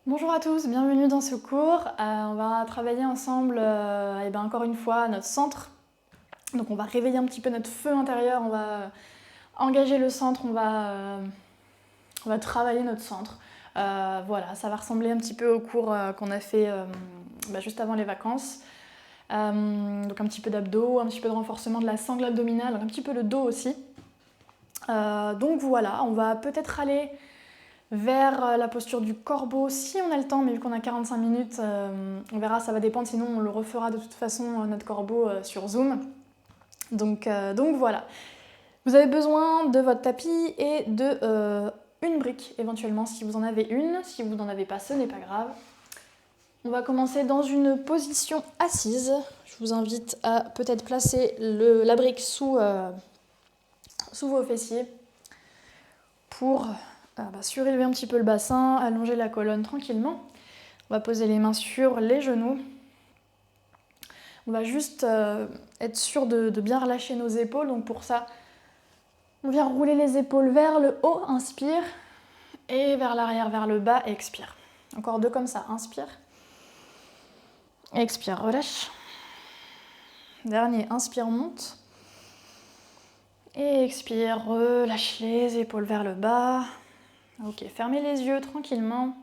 Bonjour à tous, bienvenue dans ce cours. On va travailler ensemble, encore une fois, notre centre. Donc on va réveiller un petit peu notre feu intérieur, on va engager le centre, on va travailler notre centre. Voilà, ça va ressembler un petit peu au cours qu'on a fait juste avant les vacances. Donc un petit peu d'abdos, un petit peu de renforcement de la sangle abdominale, donc un petit peu le dos aussi. Donc voilà, on va peut-être aller vers la posture du corbeau si on a le temps, mais vu qu'on a 45 minutes, on verra, ça va dépendre, sinon on le refera de toute façon, notre corbeau, sur Zoom. Donc voilà. Vous avez besoin de votre tapis et de une brique éventuellement si vous en avez une. Si vous n'en avez pas, ce n'est pas grave. On va commencer dans une position assise. Je vous invite à peut-être placer la brique sous vos fessiers pour surélever un petit peu le bassin, allonger la colonne tranquillement. On va poser les mains sur les genoux. On va juste être sûr de bien relâcher nos épaules. Donc pour ça, on vient rouler les épaules vers le haut, inspire, et vers l'arrière, vers le bas, expire. Encore deux comme ça, inspire, expire, relâche. Dernier, inspire, monte. Et expire, relâche les épaules vers le bas. Ok, fermez les yeux tranquillement.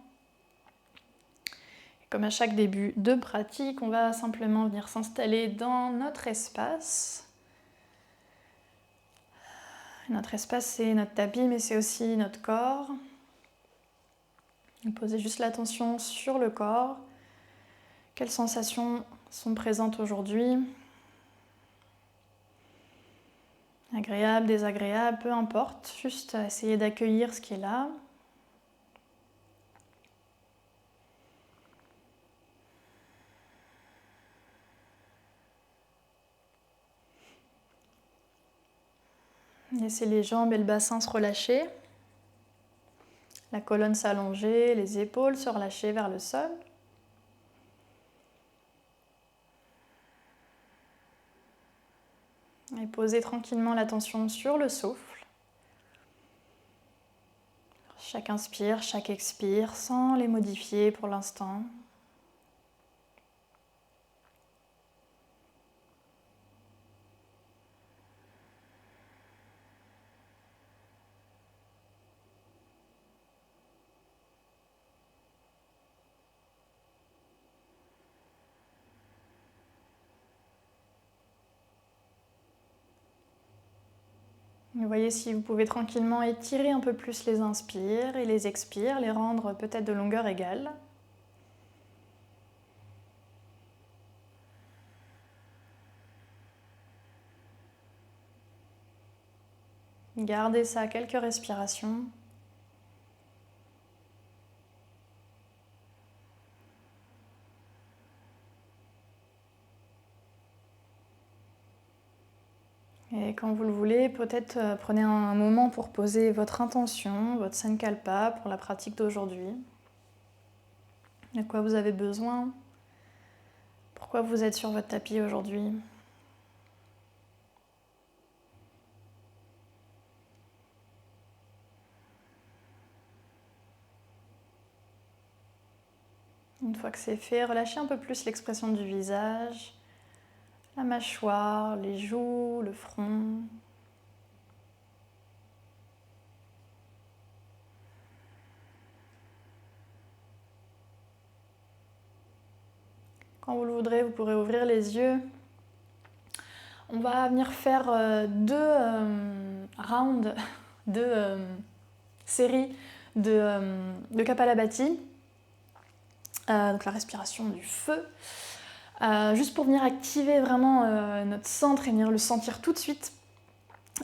Comme à chaque début de pratique, on va simplement venir s'installer dans notre espace. Notre espace, c'est notre tapis, mais c'est aussi notre corps. Posez juste l'attention sur le corps. Quelles sensations sont présentes aujourd'hui? Agréable, désagréable, peu importe. Juste essayer d'accueillir ce qui est là. Laissez les jambes et le bassin se relâcher. La colonne s'allonger, les épaules se relâcher vers le sol. Et posez tranquillement l'attention sur le souffle. Chaque inspire, chaque expire, sans les modifier pour l'instant. Vous voyez si vous pouvez tranquillement étirer un peu plus les inspires et les expires, les rendre peut-être de longueur égale. Gardez ça quelques respirations. Et quand vous le voulez, peut-être prenez un moment pour poser votre intention, votre sankalpa pour la pratique d'aujourd'hui. De quoi vous avez besoin? Pourquoi vous êtes sur votre tapis aujourd'hui? Une fois que c'est fait, relâchez un peu plus l'expression du visage, la mâchoire, les joues, le front. Quand vous le voudrez, vous pourrez ouvrir les yeux. On va venir faire deux rounds, deux séries de Kapalabhati, donc la respiration du feu, juste pour venir activer vraiment notre centre et venir le sentir tout de suite.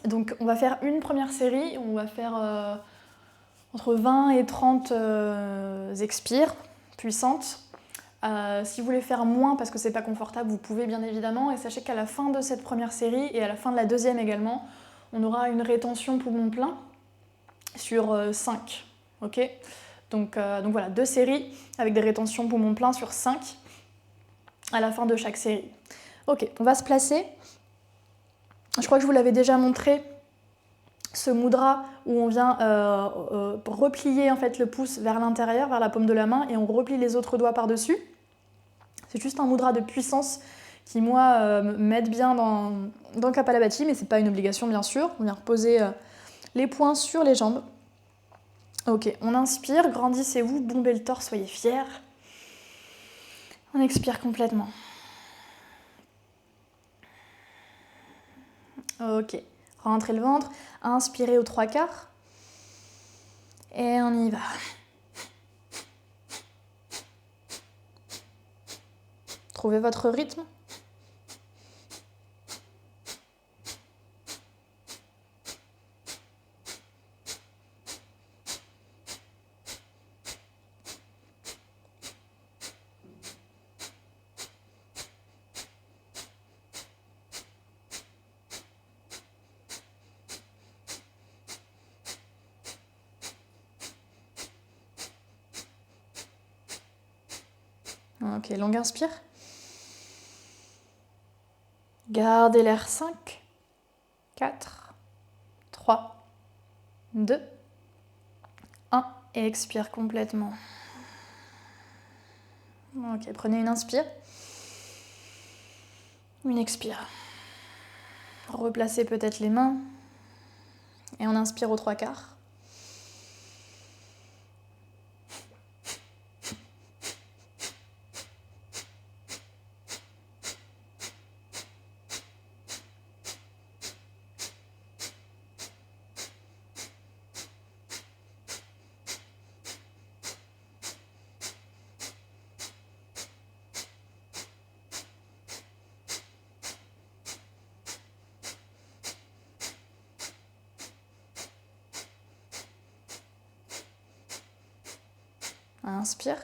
Donc on va faire une première série, on va faire entre 20 et 30 expires puissantes. Si vous voulez faire moins parce que c'est pas confortable, vous pouvez bien évidemment. Et sachez qu'à la fin de cette première série et à la fin de la deuxième également, on aura une rétention poumon plein sur 5. Ok, donc voilà, 2 séries avec des rétentions poumon plein sur 5 à la fin de chaque série. Ok, on va se placer. Je crois que je vous l'avais déjà montré ce mudra où on vient replier en fait le pouce vers l'intérieur, vers la paume de la main, et on replie les autres doigts par-dessus. C'est juste un mudra de puissance qui, moi, m'aide bien dans Kapalabhati, mais c'est pas une obligation, bien sûr. On vient reposer les poings sur les jambes. Ok, on inspire, grandissez-vous, bombez le torse, soyez fiers. On expire complètement. Ok, rentrez le ventre, inspirez aux 3/4. Et on y va. Trouvez votre rythme. Ok, longue inspire. Gardez l'air. 5, 4, 3, 2, 1. Et expire complètement. Ok, prenez une inspire. Une expire. Replacez peut-être les mains. Et on inspire aux 3/4. Inspire.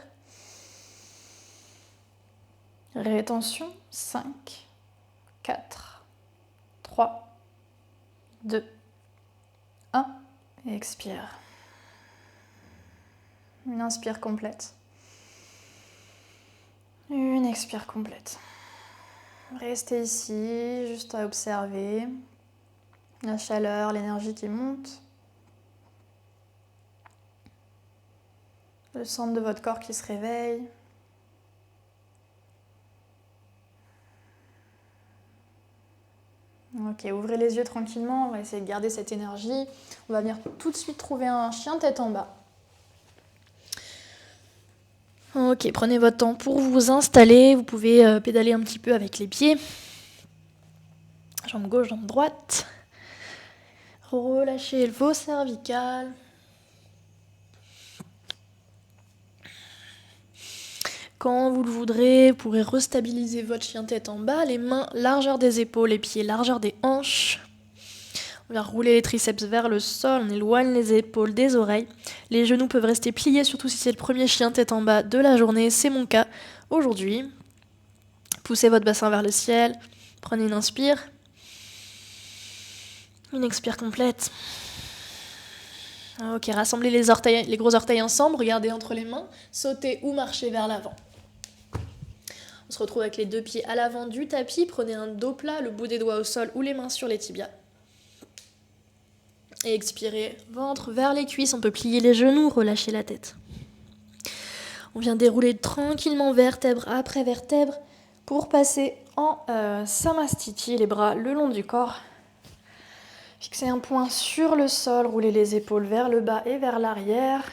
Rétention. 5, 4, 3, 2, 1. Et expire. Une inspire complète. Une expire complète. Restez ici, juste à observer la chaleur, l'énergie qui monte. Le centre de votre corps qui se réveille. Ok, ouvrez les yeux tranquillement, on va essayer de garder cette énergie. On va venir tout de suite trouver un chien tête en bas. Ok, prenez votre temps pour vous installer. Vous pouvez pédaler un petit peu avec les pieds. Jambe gauche, jambe droite. Relâchez vos cervicales. Quand vous le voudrez, vous pourrez restabiliser votre chien tête en bas, les mains largeur des épaules, les pieds largeur des hanches. On va rouler les triceps vers le sol, on éloigne les épaules des oreilles. Les genoux peuvent rester pliés, surtout si c'est le premier chien tête en bas de la journée, c'est mon cas aujourd'hui. Poussez votre bassin vers le ciel, prenez une inspire. Une expire complète. Ok, rassemblez les gros orteils ensemble, regardez entre les mains, sautez ou marchez vers l'avant. On se retrouve avec les deux pieds à l'avant du tapis, prenez un dos plat, le bout des doigts au sol ou les mains sur les tibias. Et expirez, ventre vers les cuisses, on peut plier les genoux, relâcher la tête. On vient dérouler tranquillement vertèbre après vertèbre pour passer en Samastiti, les bras le long du corps. Fixez un point sur le sol, roulez les épaules vers le bas et vers l'arrière.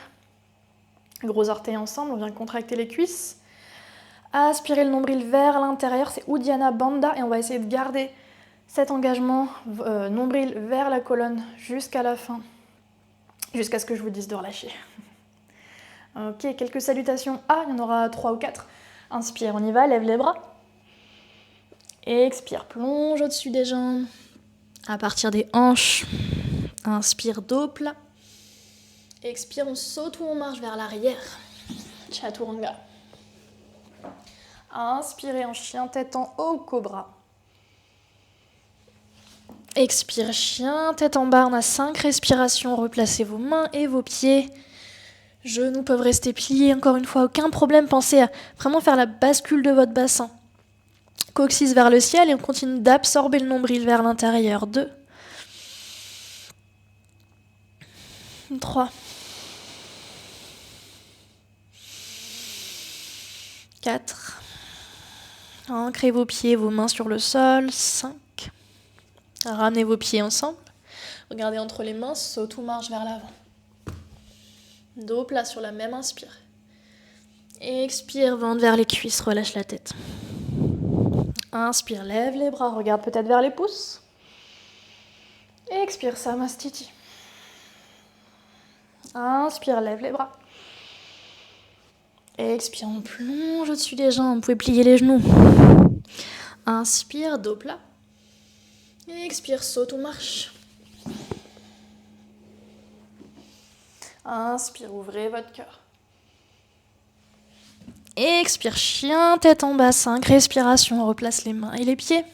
Gros orteils ensemble, on vient contracter les cuisses. Aspirez le nombril vers l'intérieur, c'est Uddiyana Bandha et on va essayer de garder cet engagement nombril vers la colonne jusqu'à la fin, jusqu'à ce que je vous dise de relâcher. Ok, quelques salutations. Il y en aura 3 ou 4. Inspire, on y va, lève les bras. Expire, plonge au-dessus des jambes. À partir des hanches, inspire, dos plat. Expire, on saute ou on marche vers l'arrière. Chaturanga. Inspirez en chien tête en haut, cobra. Expire, chien tête en bas. On a 5 respirations. Replacez vos mains et vos pieds. Genoux peuvent rester pliés. Encore une fois, aucun problème. Pensez à vraiment faire la bascule de votre bassin. Coccyx vers le ciel et on continue d'absorber le nombril vers l'intérieur. 2. 3, 4. Ancrez vos pieds, vos mains sur le sol. 5. Ramenez vos pieds ensemble. Regardez entre les mains, saute ou marche vers l'avant. Dos plat sur la même inspire. Expire, ventre vers les cuisses, relâche la tête. Inspire, lève les bras, regarde peut-être vers les pouces. Expire, Samastiti. Inspire, lève les bras. Expire, on plonge au-dessus des jambes, vous pouvez plier les genoux. Inspire, dos plat. Expire, saute ou marche. Inspire, ouvrez votre cœur. Expire, chien, tête en bas, 5 respirations, on replace les mains et les pieds.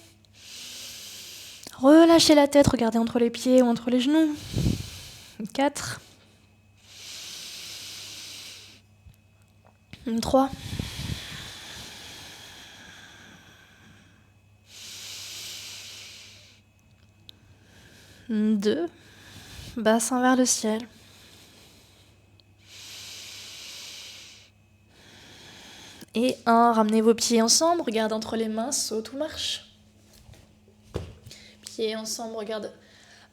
Relâchez la tête, regardez entre les pieds ou entre les genoux. 4. 3. 2. Bassin vers le ciel. Et 1, ramenez vos pieds ensemble, regarde entre les mains, saute ou marche. Pieds ensemble, regarde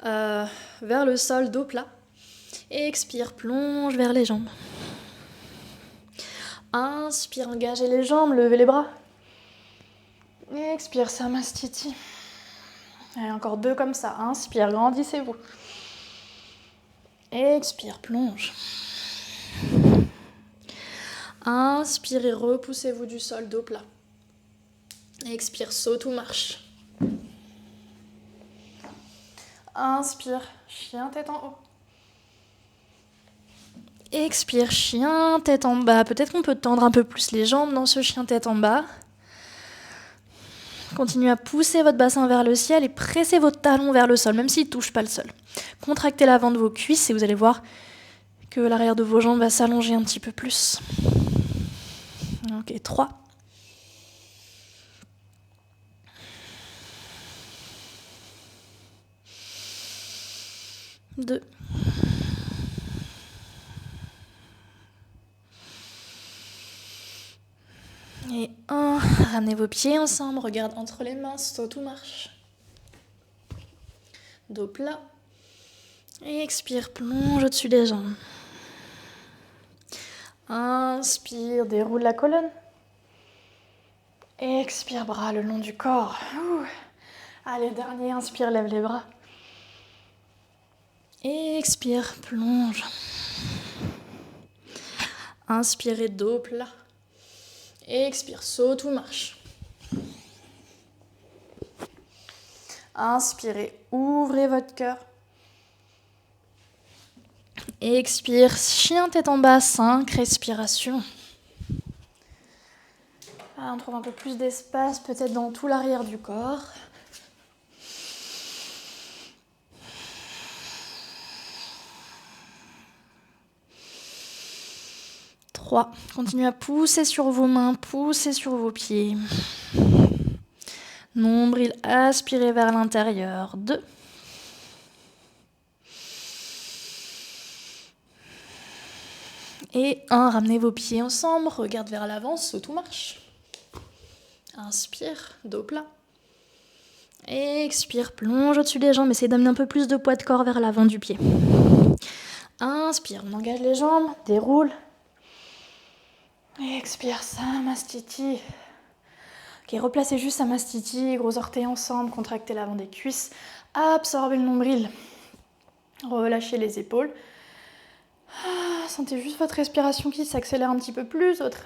vers le sol, dos plat. Et expire, plonge vers les jambes. Inspire, engagez les jambes, levez les bras. Expire, Samastiti. Allez, encore 2 comme ça. Inspire, grandissez-vous. Expire, plonge. Inspirez, repoussez-vous du sol, dos plat. Expire, saute ou marche. Inspire, chien, tête en haut. Expire, chien, tête en bas. Peut-être qu'on peut tendre un peu plus les jambes dans ce chien, tête en bas. Continuez à pousser votre bassin vers le ciel et pressez votre talon vers le sol, même s'il ne touche pas le sol. Contractez l'avant de vos cuisses et vous allez voir que l'arrière de vos jambes va s'allonger un petit peu plus. Ok, 3. 2. Et 1. Ramenez vos pieds ensemble, regarde entre les mains, saute ou marche. Dos plat. Et expire, plonge au-dessus des jambes. Inspire, déroule la colonne. Expire, bras le long du corps. Allez, dernier, inspire, lève les bras. Expire, plonge. Inspirez, dos plat. Expire, saute ou marche. Inspirez, ouvrez votre cœur. Expire, chien tête en bas, 5 respirations. On trouve un peu plus d'espace, peut-être dans tout l'arrière du corps. Continuez à pousser sur vos mains, poussez sur vos pieds. Nombril, aspirez vers l'intérieur. 2. Et 1, ramenez vos pieds ensemble, regarde vers l'avant, saute ou marche. Inspire, dos plat. Expire, plonge au-dessus des jambes, essayez d'amener un peu plus de poids de corps vers l'avant du pied. Inspire, on engage les jambes, déroule. Expire, Samastiti. Ok, replacez juste Samastiti, gros orteils ensemble, contractez l'avant des cuisses, absorbez le nombril, relâchez les épaules. Sentez juste votre respiration qui s'accélère un petit peu plus, votre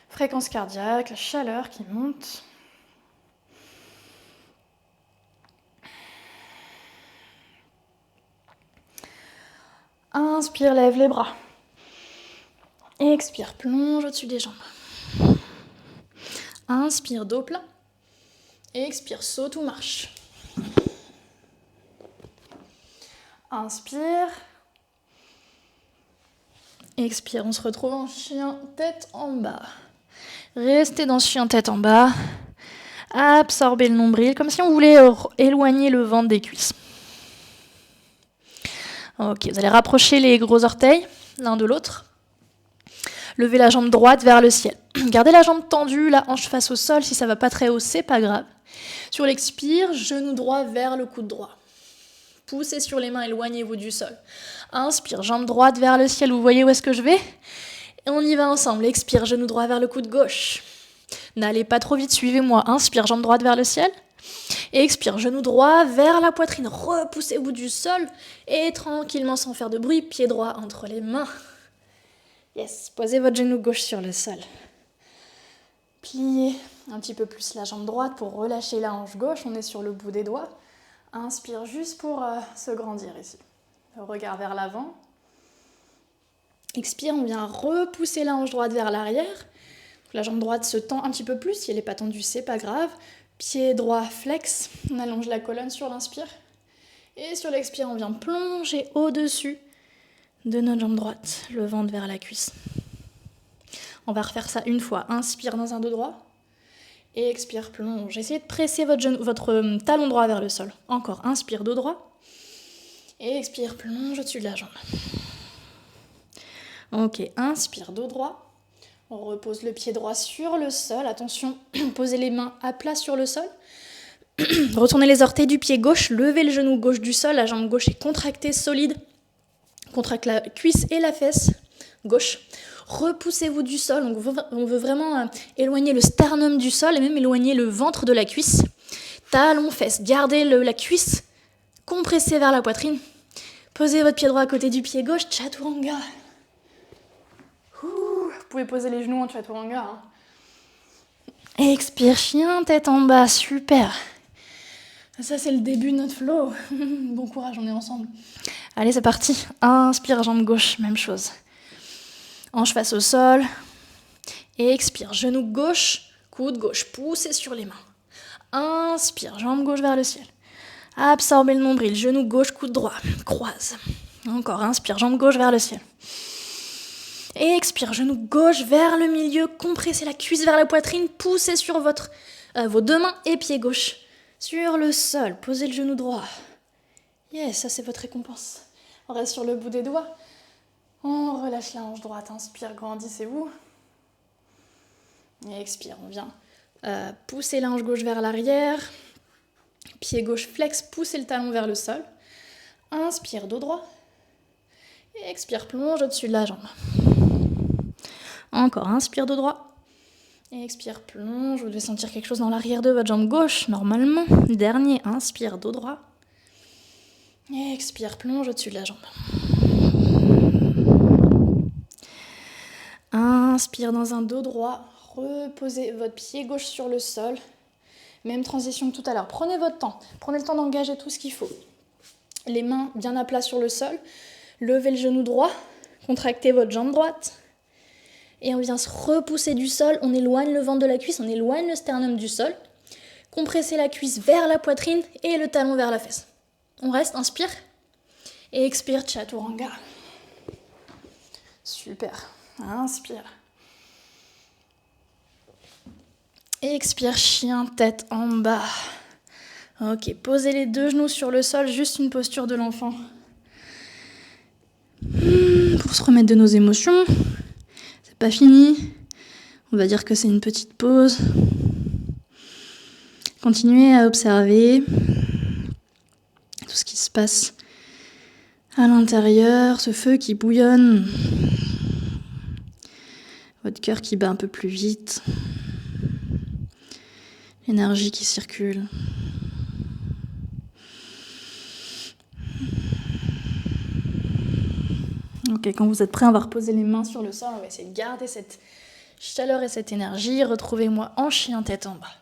fréquence cardiaque, la chaleur qui monte. Inspire, lève les bras. Expire, plonge au-dessus des jambes. Inspire, dos plat. Expire, saute ou marche. Inspire. Expire, on se retrouve en chien tête en bas. Restez dans ce chien tête en bas. Absorbez le nombril, comme si on voulait éloigner le ventre des cuisses. Ok, vous allez rapprocher les gros orteils l'un de l'autre. Levez la jambe droite vers le ciel. Gardez la jambe tendue, la hanche face au sol. Si ça va pas très haut, c'est pas grave. Sur l'expire, genou droit vers le coude droit. Poussez sur les mains, éloignez-vous du sol. Inspire, jambe droite vers le ciel. Vous voyez où est-ce que je vais? Et on y va ensemble. Expire, genou droit vers le coude gauche. N'allez pas trop vite, suivez-moi. Inspire, jambe droite vers le ciel. Et expire, genou droit vers la poitrine. Repoussez-vous du sol. Et tranquillement, sans faire de bruit, pied droit entre les mains. Yes, posez votre genou gauche sur le sol. Pliez un petit peu plus la jambe droite pour relâcher la hanche gauche. On est sur le bout des doigts. Inspire juste pour se grandir ici. Le regard vers l'avant. Expire, on vient repousser la hanche droite vers l'arrière. La jambe droite se tend un petit peu plus. Si elle n'est pas tendue, c'est pas grave. Pied droit flex. On allonge la colonne sur l'inspire. Et sur l'expire, on vient plonger au-dessus de notre jambe droite, le ventre vers la cuisse. On va refaire ça une fois. Inspire dans un dos droit. Et expire, plonge. Essayez de presser votre talon droit vers le sol. Encore, inspire, dos droit. Et expire, plonge au-dessus de la jambe. Ok, inspire, dos droit. On repose le pied droit sur le sol. Attention, posez les mains à plat sur le sol. Retournez les orteils du pied gauche. Levez le genou gauche du sol. La jambe gauche est contractée, solide. Contracte la cuisse et la fesse gauche. Repoussez-vous du sol. On veut vraiment éloigner le sternum du sol et même éloigner le ventre de la cuisse. Talon, fesse. Gardez la cuisse compressée vers la poitrine. Posez votre pied droit à côté du pied gauche. Chaturanga. Vous pouvez poser les genoux en chaturanga. Expire, chien, tête en bas. Super. Ça, c'est le début de notre flow. Bon courage, on est ensemble. Allez, c'est parti. Inspire, jambe gauche, même chose. Hanche face au sol. Et expire, genou gauche, coude gauche. Poussez sur les mains. Inspire, jambe gauche vers le ciel. Absorbez le nombril, genou gauche, coude droit. Croise. Encore, inspire, jambe gauche vers le ciel. Et expire, genou gauche vers le milieu. Compressez la cuisse vers la poitrine. Poussez sur vos deux mains et pied gauche. Sur le sol, posez le genou droit. Yes, ça c'est votre récompense. On reste sur le bout des doigts. On relâche la hanche droite. Inspire, grandissez-vous. Et expire, on vient pousser la hanche gauche vers l'arrière. Pied gauche flex, poussez le talon vers le sol. Inspire, dos droit. Et expire, plonge au-dessus de la jambe. Encore, inspire, dos droit. Et expire, plonge. Vous devez sentir quelque chose dans l'arrière de votre jambe gauche, normalement. Dernier, inspire, dos droit. Et expire, plonge au-dessus de la jambe. Inspire dans un dos droit. Reposez votre pied gauche sur le sol. Même transition que tout à l'heure. Prenez votre temps. Prenez le temps d'engager tout ce qu'il faut. Les mains bien à plat sur le sol. Levez le genou droit. Contractez votre jambe droite. Et on vient se repousser du sol, on éloigne le ventre de la cuisse, on éloigne le sternum du sol. Compressez la cuisse vers la poitrine et le talon vers la fesse. On reste, inspire. Et expire, chaturanga. Super. Inspire. Et expire, chien, tête en bas. Ok, posez les deux genoux sur le sol, juste une posture de l'enfant. Pour se remettre de nos émotions. Pas fini, on va dire que c'est une petite pause. Continuez à observer tout ce qui se passe à l'intérieur, ce feu qui bouillonne, votre cœur qui bat un peu plus vite, l'énergie qui circule. Ok, quand vous êtes prêts, on va reposer les mains sur le sol, on va essayer de garder cette chaleur et cette énergie. Retrouvez-moi en chien, tête en bas.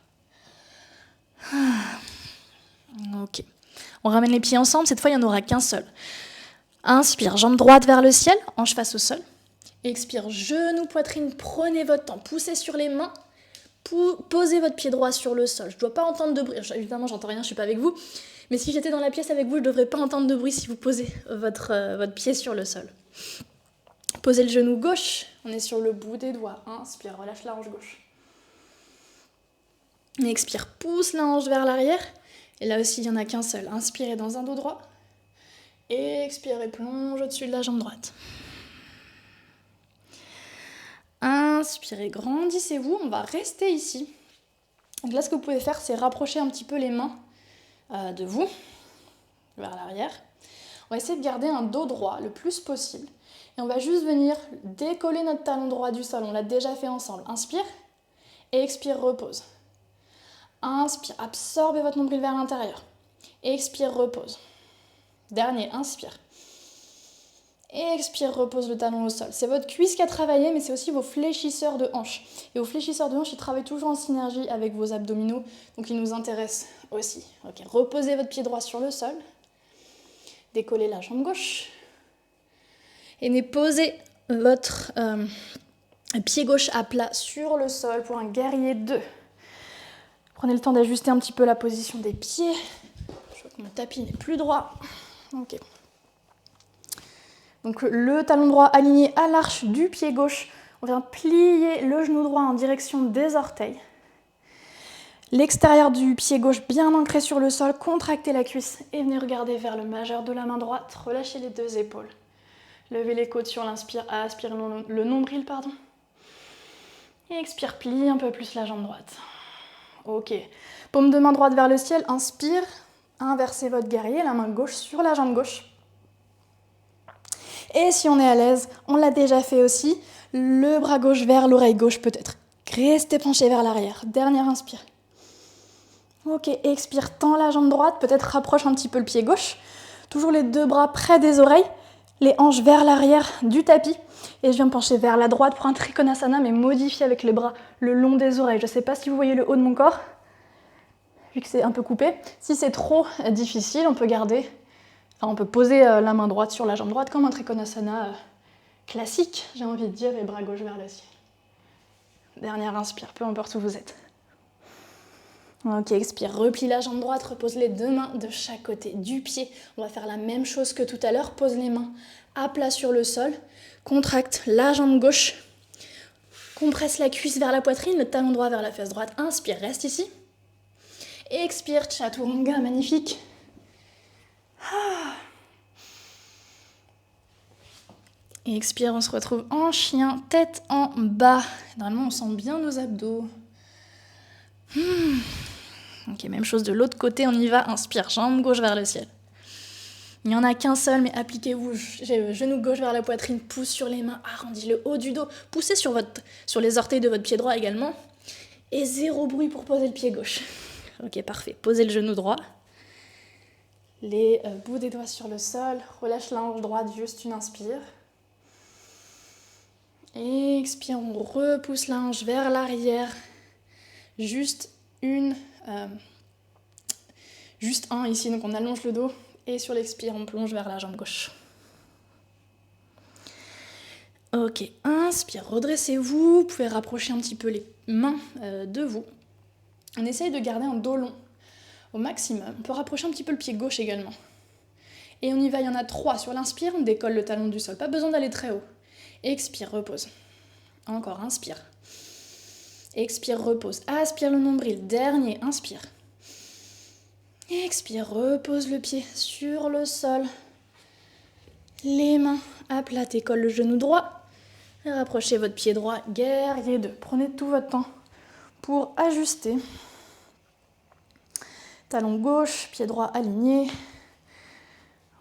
Ok. On ramène les pieds ensemble, cette fois il n'y en aura qu'un seul. Inspire, jambe droite vers le ciel, hanche face au sol. Expire, genou, poitrine, prenez votre temps, poussez sur les mains, posez votre pied droit sur le sol. Je ne dois pas entendre de bruit, évidemment j'entends rien, je ne suis pas avec vous, mais si j'étais dans la pièce avec vous, je ne devrais pas entendre de bruit si vous posez votre pied sur le sol. Posez le genou gauche, on est sur le bout des doigts. Inspire, relâche la hanche gauche. Et expire, pousse la hanche vers l'arrière. Et là aussi, il n'y en a qu'un seul. Inspirez dans un dos droit. Expirez, plonge au-dessus de la jambe droite. Inspirez, grandissez-vous, on va rester ici. Donc là, ce que vous pouvez faire, c'est rapprocher un petit peu les mains de vous, vers l'arrière. On va essayer de garder un dos droit le plus possible. Et on va juste venir décoller notre talon droit du sol. On l'a déjà fait ensemble. Inspire, et expire, repose. Inspire, absorbez votre nombril vers l'intérieur. Expire, repose. Dernier, inspire. Expire, repose le talon au sol. C'est votre cuisse qui a travaillé, mais c'est aussi vos fléchisseurs de hanches. Et vos fléchisseurs de hanches, ils travaillent toujours en synergie avec vos abdominaux, donc ils nous intéressent aussi. Ok, reposez votre pied droit sur le sol. Décollez la jambe gauche. Et posez votre pied gauche à plat sur le sol pour un guerrier 2. Prenez le temps d'ajuster un petit peu la position des pieds. Je vois que mon tapis n'est plus droit. Ok. Donc le talon droit aligné à l'arche du pied gauche. On vient plier le genou droit en direction des orteils. L'extérieur du pied gauche bien ancré sur le sol. Contractez la cuisse et venez regarder vers le majeur de la main droite. Relâchez les deux épaules. Levez les côtes sur l'inspire, aspirez le nombril, pardon. Et expire, plie un peu plus la jambe droite. Ok. Paume de main droite vers le ciel, inspire. Inversez votre guerrier, la main gauche sur la jambe gauche. Et si on est à l'aise, on l'a déjà fait aussi, le bras gauche vers l'oreille gauche peut-être. Restez penché vers l'arrière. Dernière inspire. Ok, expire, tends la jambe droite, peut-être rapproche un petit peu le pied gauche. Toujours les deux bras près des oreilles, les hanches vers l'arrière du tapis. Et je viens me pencher vers la droite pour un Trikonasana, mais modifié avec les bras le long des oreilles. Je ne sais pas si vous voyez le haut de mon corps, vu que c'est un peu coupé. Si c'est trop difficile, on peut garder... Enfin, on peut poser la main droite sur la jambe droite comme un Trikonasana classique, j'ai envie de dire, et bras gauche vers le ciel. Dernière inspire, peu importe où vous êtes. Ok, expire, replie la jambe droite, repose les deux mains de chaque côté du pied. On va faire la même chose que tout à l'heure, pose les mains à plat sur le sol, contracte la jambe gauche, compresse la cuisse vers la poitrine, le talon droit vers la fesse droite. Inspire, reste ici. Expire, Chaturanga, magnifique. Et expire, on se retrouve en chien, tête en bas. Normalement, on sent bien nos abdos. Ok, même chose de l'autre côté, on y va. Inspire, jambe gauche vers le ciel. Il n'y en a qu'un seul, mais appliquez-vous. Genou gauche vers la poitrine, pouce sur les mains, arrondis le haut du dos. Poussez sur les orteils de votre pied droit également. Et zéro bruit pour poser le pied gauche. Ok, parfait. Posez le genou droit. Les bouts des doigts sur le sol. Relâche la hanche droite, juste une inspire. Expire, on repousse la hanche vers l'arrière. Juste un ici, donc on allonge le dos. Et sur l'expire, on plonge vers la jambe gauche. Ok, inspire, redressez-vous. Vous pouvez rapprocher un petit peu les mains de vous. On essaye de garder un dos long au maximum. On peut rapprocher un petit peu le pied gauche également. Et on y va, il y en a 3. Sur l'inspire, on décolle le talon du sol. Pas besoin d'aller très haut. Expire, repose. Encore, inspire. Expire, repose. Aspire le nombril. Dernier, inspire. Expire, repose le pied sur le sol. Les mains à plat, écolle le genou droit. Et rapprochez votre pied droit, guerrier 2. Prenez tout votre temps pour ajuster. Talon gauche, pied droit aligné.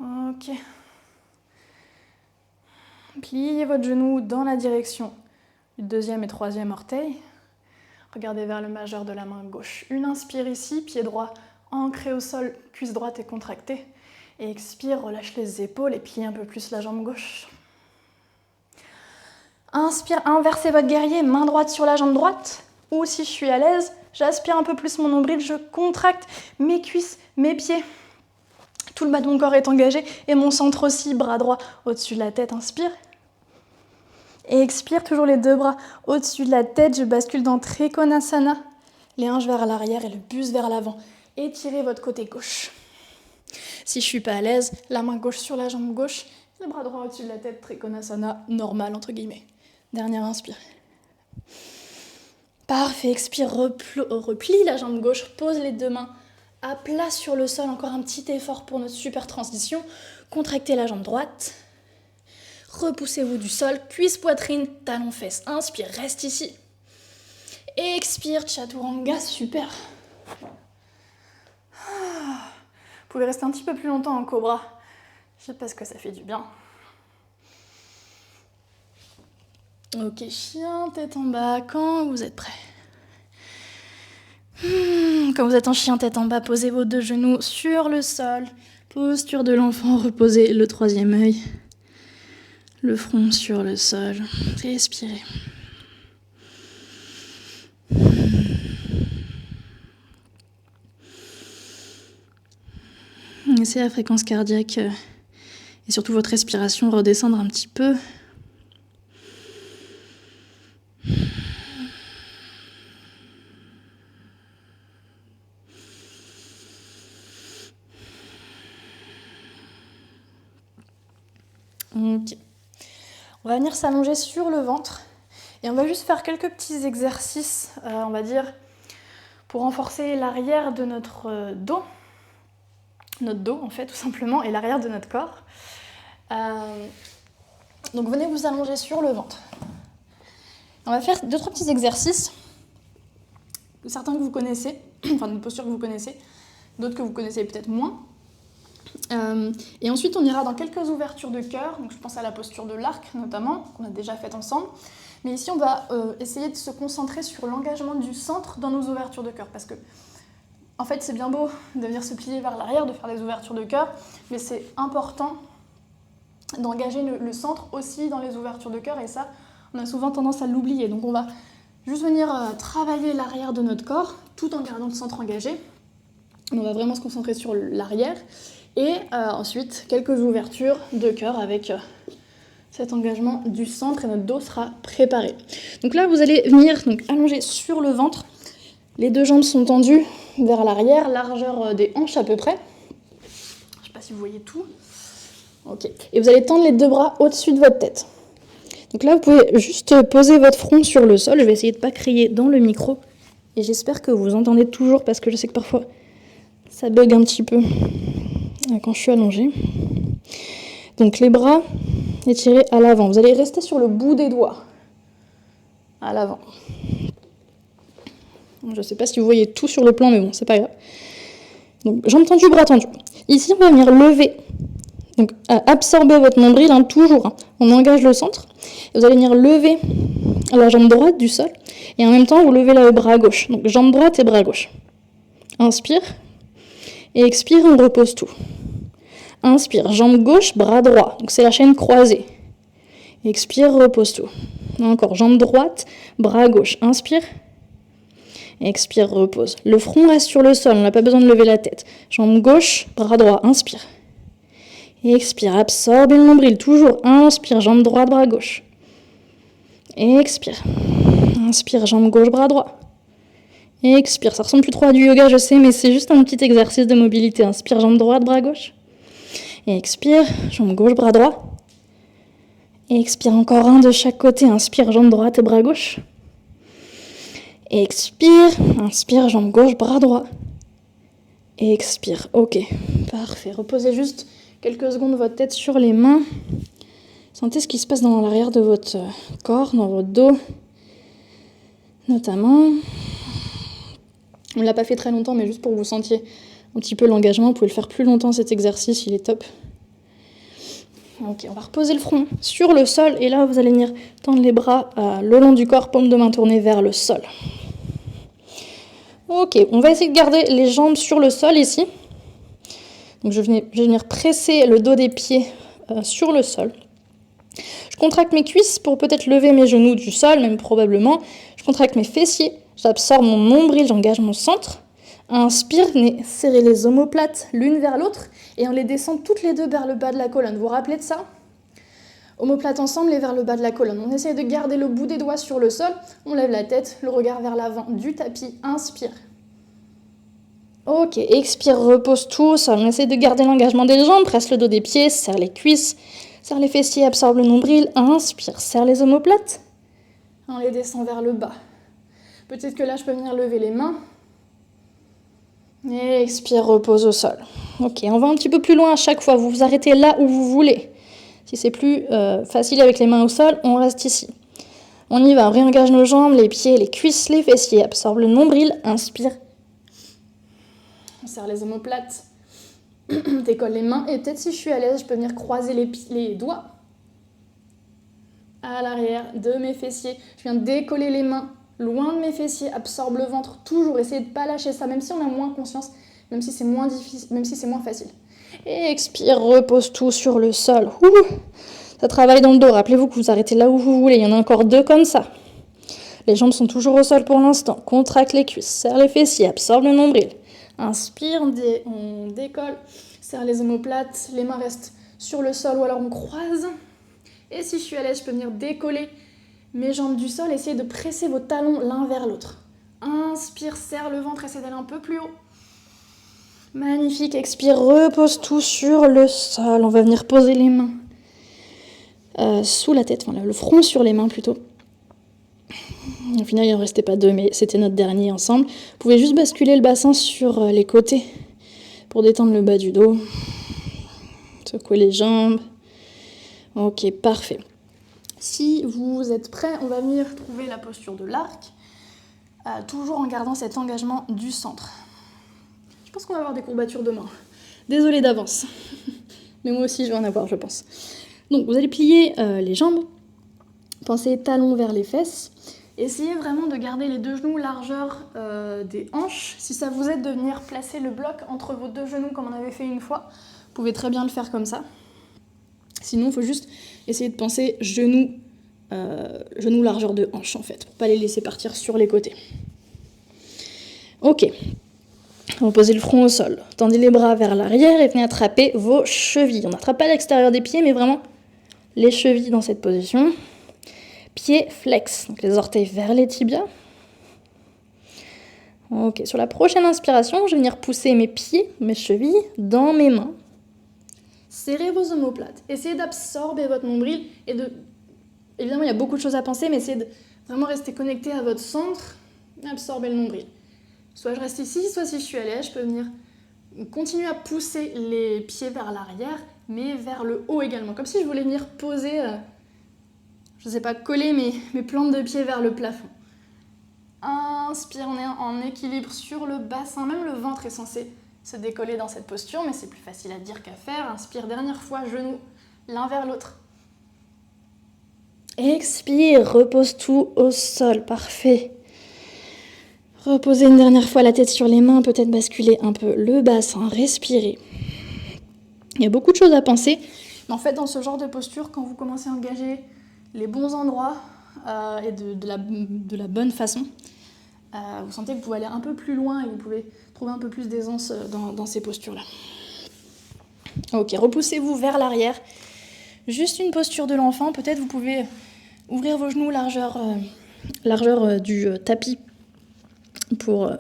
Ok. Pliez votre genou dans la direction du deuxième et troisième orteil. Regardez vers le majeur de la main gauche. Une inspire ici, pied droit ancré au sol, cuisse droite est contractée. Et expire, relâche les épaules et plie un peu plus la jambe gauche. Inspire, inversez votre guerrier, main droite sur la jambe droite. Ou si je suis à l'aise, j'aspire un peu plus mon nombril, je contracte mes cuisses, mes pieds. Tout le bas de mon corps est engagé et mon centre aussi, bras droit au-dessus de la tête, inspire. Et expire, toujours les deux bras au-dessus de la tête, je bascule dans Trikonasana. Les hanches vers l'arrière et le buste vers l'avant. Étirez votre côté gauche. Si je ne suis pas à l'aise, la main gauche sur la jambe gauche, le bras droit au-dessus de la tête, Trikonasana normal entre guillemets. Dernière inspire. Parfait, expire, replie la jambe gauche, pose les deux mains à plat sur le sol, encore un petit effort pour notre super transition. Contractez la jambe droite. Repoussez-vous du sol, cuisse, poitrine, talon, fesses. Inspire, reste ici. Expire, chaturanga, super. Vous pouvez rester un petit peu plus longtemps en cobra. Je sais pas ce que ça fait du bien. Ok, chien, tête en bas, quand vous êtes prêts. Quand vous êtes en chien, tête en bas, posez vos 2 genoux sur le sol. Posture de l'enfant, reposez le 3e œil. Le front sur le sol. Respirez. Laissez la fréquence cardiaque et surtout votre respiration redescendre un petit peu. Ok. On va venir s'allonger sur le ventre et on va juste faire quelques petits exercices, on va dire, pour renforcer l'arrière de notre dos. Notre dos, en fait, tout simplement, et l'arrière de notre corps. Donc venez vous allonger sur le ventre. On va faire 2-3 petits exercices, certains que vous connaissez, enfin une posture que vous connaissez, d'autres que vous connaissez peut-être moins. Et ensuite on ira dans quelques ouvertures de cœur, donc je pense à la posture de l'arc notamment, qu'on a déjà faite ensemble. Mais ici on va essayer de se concentrer sur l'engagement du centre dans nos ouvertures de cœur, parce que en fait c'est bien beau de venir se plier vers l'arrière, de faire des ouvertures de cœur, mais c'est important d'engager le centre aussi dans les ouvertures de cœur, et ça on a souvent tendance à l'oublier. Donc on va juste venir travailler l'arrière de notre corps tout en gardant le centre engagé. On va vraiment se concentrer sur l'arrière. Et ensuite, quelques ouvertures de cœur avec cet engagement du centre et notre dos sera préparé. Donc là, vous allez venir donc, allonger sur le ventre. Les 2 jambes sont tendues vers l'arrière, largeur des hanches à peu près. Je ne sais pas si vous voyez tout. Ok. Et vous allez tendre les 2 bras au-dessus de votre tête. Donc là, vous pouvez juste poser votre front sur le sol. Je vais essayer de ne pas crier dans le micro. Et j'espère que vous entendez toujours parce que je sais que parfois, ça bug un petit peu quand je suis allongée. Donc les bras étirés à l'avant. Vous allez rester sur le bout des doigts. À l'avant. Je ne sais pas si vous voyez tout sur le plan, mais bon, c'est pas grave. Donc jambes tendues, bras tendus. Ici, on va venir lever. Donc absorbez votre nombril, toujours. On engage le centre. Et vous allez venir lever la jambe droite du sol. Et en même temps, vous levez le bras gauche. Donc jambe droite et bras gauche. Inspire. Et expire, on repose tout. Inspire, jambe gauche, bras droit. Donc c'est la chaîne croisée. Expire, repose tout. Encore, jambe droite, bras gauche. Inspire. Expire, repose. Le front reste sur le sol, on n'a pas besoin de lever la tête. Jambe gauche, bras droit. Inspire. Expire, absorbez le nombril. Toujours, inspire, jambe droite, bras gauche. Expire. Inspire, jambe gauche, bras droit. Expire, ça ressemble plus trop à du yoga, je sais, mais c'est juste un petit exercice de mobilité. Inspire, jambe droite, bras gauche. Expire, jambe gauche, bras droit. Expire, encore un de chaque côté. Inspire, jambe droite et bras gauche. Expire, inspire, jambe gauche, bras droit. Expire, ok, parfait. Reposez juste quelques secondes votre tête sur les mains. Sentez ce qui se passe dans l'arrière de votre corps, dans votre dos, notamment. On ne l'a pas fait très longtemps, mais juste pour que vous sentiez un petit peu l'engagement. Vous pouvez le faire plus longtemps, cet exercice, il est top. Ok, on va reposer le front sur le sol. Et là, vous allez venir tendre les bras le long du corps, paume de main tournée vers le sol. Ok, on va essayer de garder les jambes sur le sol ici. Donc je vais venir presser le dos des pieds sur le sol. Je contracte mes cuisses pour peut-être lever mes genoux du sol, même probablement. Je contracte mes fessiers. J'absorbe mon nombril, j'engage mon centre. Inspire, venez serrer les omoplates l'une vers l'autre et on les descend toutes les 2 vers le bas de la colonne. Vous vous rappelez de ça? Omoplates ensemble et vers le bas de la colonne. On essaye de garder le bout des doigts sur le sol. On lève la tête, le regard vers l'avant du tapis. Inspire. Ok, expire, repose tout au sol. On essaye de garder l'engagement des jambes, presse le dos des pieds, serre les cuisses, serre les fessiers, absorbe le nombril. Inspire, serre les omoplates. On les descend vers le bas. Peut-être que là, je peux venir lever les mains. Et expire, repose au sol. Ok, on va un petit peu plus loin à chaque fois. Vous vous arrêtez là où vous voulez. Si c'est plus facile avec les mains au sol, on reste ici. On y va, on réengage nos jambes, les pieds, les cuisses, les fessiers. Absorbe le nombril, inspire. On serre les omoplates. Décolle les mains. Et peut-être si je suis à l'aise, je peux venir croiser les doigts à l'arrière de mes fessiers. Je viens décoller les mains loin de mes fessiers. Absorbe le ventre. Toujours, essayez de ne pas lâcher ça, même si on a moins conscience, même si c'est moins difficile, même si c'est moins facile. Et expire, repose tout sur le sol. Ça travaille dans le dos. Rappelez-vous que vous arrêtez là où vous voulez. Il y en a encore 2 comme ça. Les jambes sont toujours au sol pour l'instant. Contracte les cuisses, serre les fessiers, absorbe le nombril. Inspire, on décolle, serre les omoplates, les mains restent sur le sol ou alors on croise. Et si je suis à l'aise, je peux venir décoller mes jambes du sol, essayez de presser vos talons l'un vers l'autre. Inspire, serre le ventre, essayez d'aller un peu plus haut. Magnifique, expire, repose tout sur le sol. On va venir poser les mains sous la tête, enfin le front sur les mains plutôt. Au final, il n'en restait pas 2, mais c'était notre dernier ensemble. Vous pouvez juste basculer le bassin sur les côtés pour détendre le bas du dos. Secouer les jambes. Ok, parfait. Si vous êtes prêts, on va venir trouver la posture de l'arc, toujours en gardant cet engagement du centre. Je pense qu'on va avoir des courbatures demain. Désolée d'avance. Mais moi aussi, je vais en avoir, je pense. Donc, vous allez plier les jambes. Pensez talons vers les fesses. Essayez vraiment de garder les 2 genoux largeur des hanches. Si ça vous aide de venir placer le bloc entre vos 2 genoux comme on avait fait une fois, vous pouvez très bien le faire comme ça. Sinon, il faut juste essayer de penser genoux largeur de hanche en fait, pour ne pas les laisser partir sur les côtés. Ok, on va poser le front au sol. Tendez les bras vers l'arrière et venez attraper vos chevilles. On n'attrape pas l'extérieur des pieds, mais vraiment les chevilles dans cette position. Pieds flex, donc les orteils vers les tibias. Ok, sur la prochaine inspiration, je vais venir pousser mes pieds, mes chevilles, dans mes mains. Serrez vos omoplates. Essayez d'absorber votre nombril et de... Évidemment, il y a beaucoup de choses à penser, mais essayez de vraiment rester connecté à votre centre et absorber le nombril. Soit je reste ici, soit si je suis à l'aise, je peux venir continuer à pousser les pieds vers l'arrière, mais vers le haut également. Comme si je voulais venir poser... je ne sais pas, coller mes plantes de pied vers le plafond. Inspire, on est en équilibre sur le bassin. Même le ventre est censé se décoller dans cette posture, mais c'est plus facile à dire qu'à faire. Inspire, dernière fois, genoux l'un vers l'autre. Expire, repose tout au sol, parfait. Reposez une dernière fois la tête sur les mains, peut-être basculer un peu le bassin, respirez. Il y a beaucoup de choses à penser, mais en fait, dans ce genre de posture, quand vous commencez à engager les bons endroits et de la bonne façon, vous sentez que vous pouvez aller un peu plus loin et vous pouvez trouver un peu plus d'aisance dans ces postures-là. Ok, repoussez-vous vers l'arrière. Juste une posture de l'enfant. Peut-être vous pouvez ouvrir vos genoux largeur du tapis pour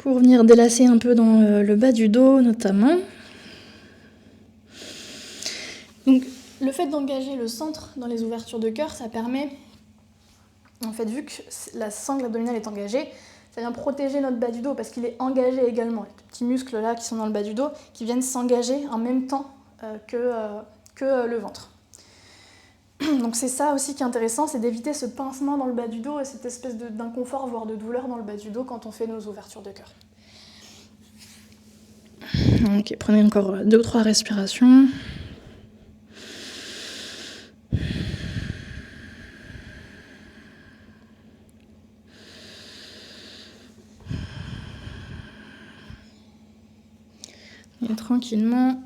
venir délasser un peu dans le bas du dos notamment. Donc, le fait d'engager le centre dans les ouvertures de cœur, ça permet, en fait, vu que la sangle abdominale est engagée, ça vient protéger notre bas du dos parce qu'il est engagé également. Les petits muscles là qui sont dans le bas du dos qui viennent s'engager en même temps que le ventre. Donc c'est ça aussi qui est intéressant, c'est d'éviter ce pincement dans le bas du dos et cette espèce d'inconfort, voire de douleur dans le bas du dos quand on fait nos ouvertures de cœur. Ok, prenez encore 2 ou 3 respirations. Et tranquillement,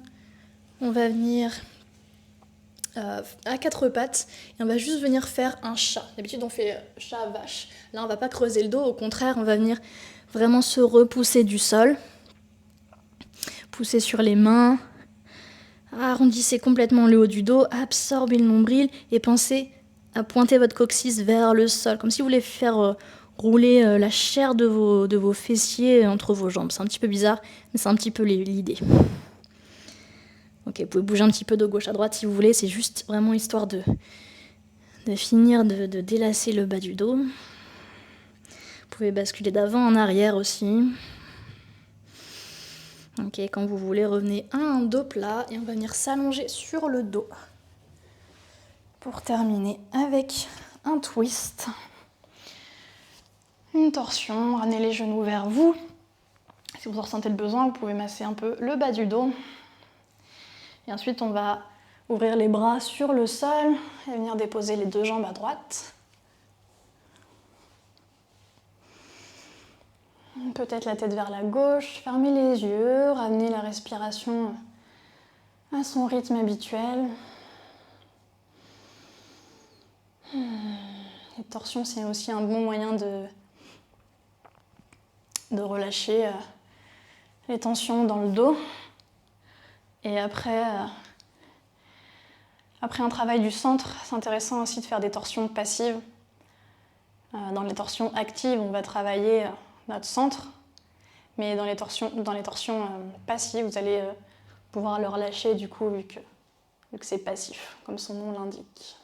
on va venir à 4 pattes et on va juste venir faire un chat. D'habitude, on fait chat-vache. Là, on va pas creuser le dos, au contraire, on va venir vraiment se repousser du sol. Pousser sur les mains. Arrondissez complètement le haut du dos, absorbez le nombril et pensez à pointer votre coccyx vers le sol, comme si vous voulez faire rouler la chair de vos fessiers entre vos jambes. C'est un petit peu bizarre, mais c'est un petit peu l'idée. Ok, vous pouvez bouger un petit peu de gauche à droite si vous voulez, c'est juste vraiment histoire de finir de délasser le bas du dos. Vous pouvez basculer d'avant en arrière aussi. Ok, quand vous voulez, revenez à un dos plat et on va venir s'allonger sur le dos. Pour terminer avec un twist. Une torsion, ramenez les genoux vers vous. Si vous en ressentez le besoin, vous pouvez masser un peu le bas du dos. Et ensuite, on va ouvrir les bras sur le sol et venir déposer les deux jambes à droite. Peut-être la tête vers la gauche, fermez les yeux, ramenez la respiration à son rythme habituel. Les torsions, c'est aussi un bon moyen de relâcher les tensions dans le dos. Et après un travail du centre, c'est intéressant aussi de faire des torsions passives. Dans les torsions actives, on va travailler notre centre, mais dans les torsions passives, vous allez pouvoir le relâcher du coup, vu que c'est passif, comme son nom l'indique.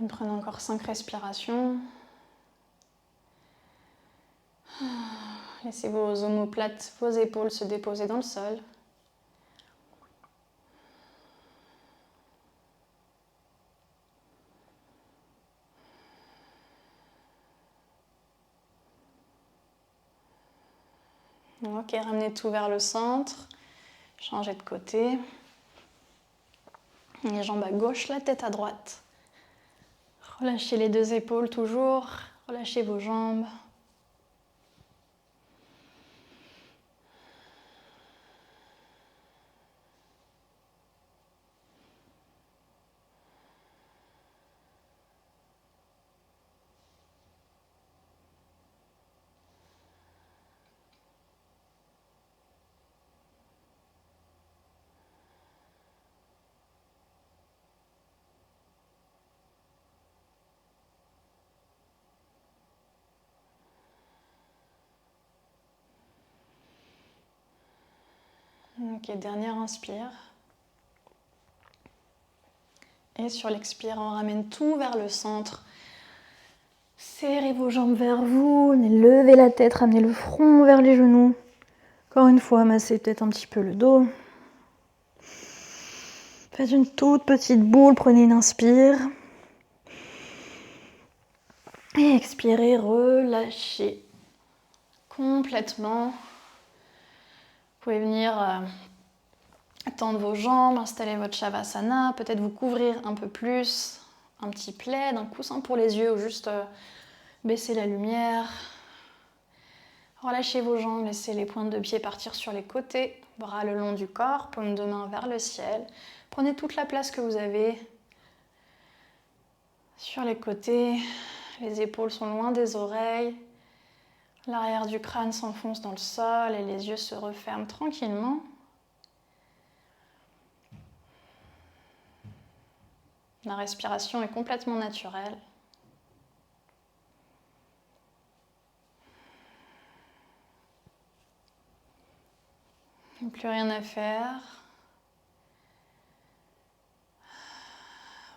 Prenez encore 5 respirations. Laissez vos omoplates, vos épaules se déposer dans le sol. Ok, ramenez tout vers le centre. Changez de côté. Les jambes à gauche, la tête à droite. Relâchez les deux épaules toujours. Relâchez vos jambes. Ok, dernière inspire. Et sur l'expire, on ramène tout vers le centre. Serrez vos jambes vers vous, levez la tête, ramenez le front vers les genoux. Encore une fois, massez peut-être un petit peu le dos. Faites une toute petite boule, prenez une inspire. Et expirez, relâchez complètement. Vous pouvez venir tendre vos jambes, installer votre Shavasana, peut-être vous couvrir un peu plus, un petit plaid, un coussin pour les yeux ou juste baisser la lumière. Relâchez vos jambes, laissez les pointes de pied partir sur les côtés, bras le long du corps, paume de main vers le ciel. Prenez toute la place que vous avez sur les côtés, les épaules sont loin des oreilles, l'arrière du crâne s'enfonce dans le sol et les yeux se referment tranquillement. La respiration est complètement naturelle. Plus rien à faire.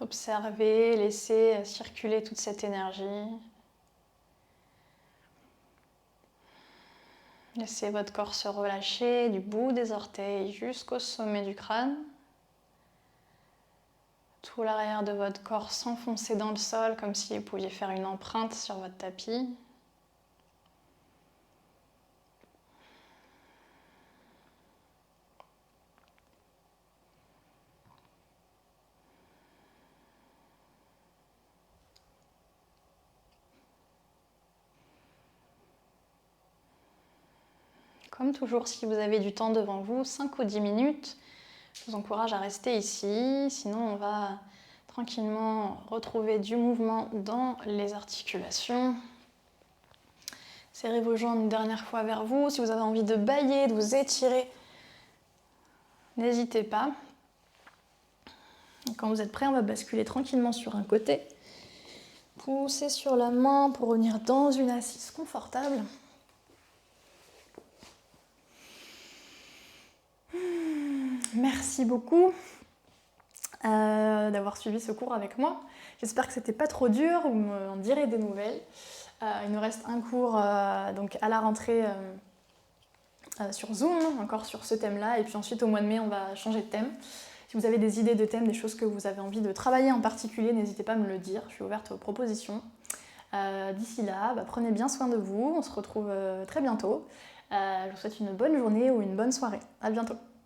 Observez, laissez circuler toute cette énergie. Laissez votre corps se relâcher du bout des orteils jusqu'au sommet du crâne. Tout l'arrière de votre corps s'enfoncer dans le sol comme si vous pouviez faire une empreinte sur votre tapis. Comme toujours, si vous avez du temps devant vous, 5 ou 10 minutes, je vous encourage à rester ici. Sinon, on va tranquillement retrouver du mouvement dans les articulations. Serrez vos jambes une dernière fois vers vous. Si vous avez envie de bâiller, de vous étirer, n'hésitez pas. Et quand vous êtes prêt, on va basculer tranquillement sur un côté. Poussez sur la main pour revenir dans une assise confortable. Merci beaucoup d'avoir suivi ce cours avec moi. J'espère que c'était pas trop dur, vous m'en direz des nouvelles. Il nous reste un cours donc à la rentrée sur Zoom, encore sur ce thème-là. Et puis ensuite, au mois de mai, on va changer de thème. Si vous avez des idées de thèmes, des choses que vous avez envie de travailler en particulier, n'hésitez pas à me le dire. Je suis ouverte aux propositions. D'ici là, prenez bien soin de vous. On se retrouve très bientôt. Je vous souhaite une bonne journée ou une bonne soirée. À bientôt.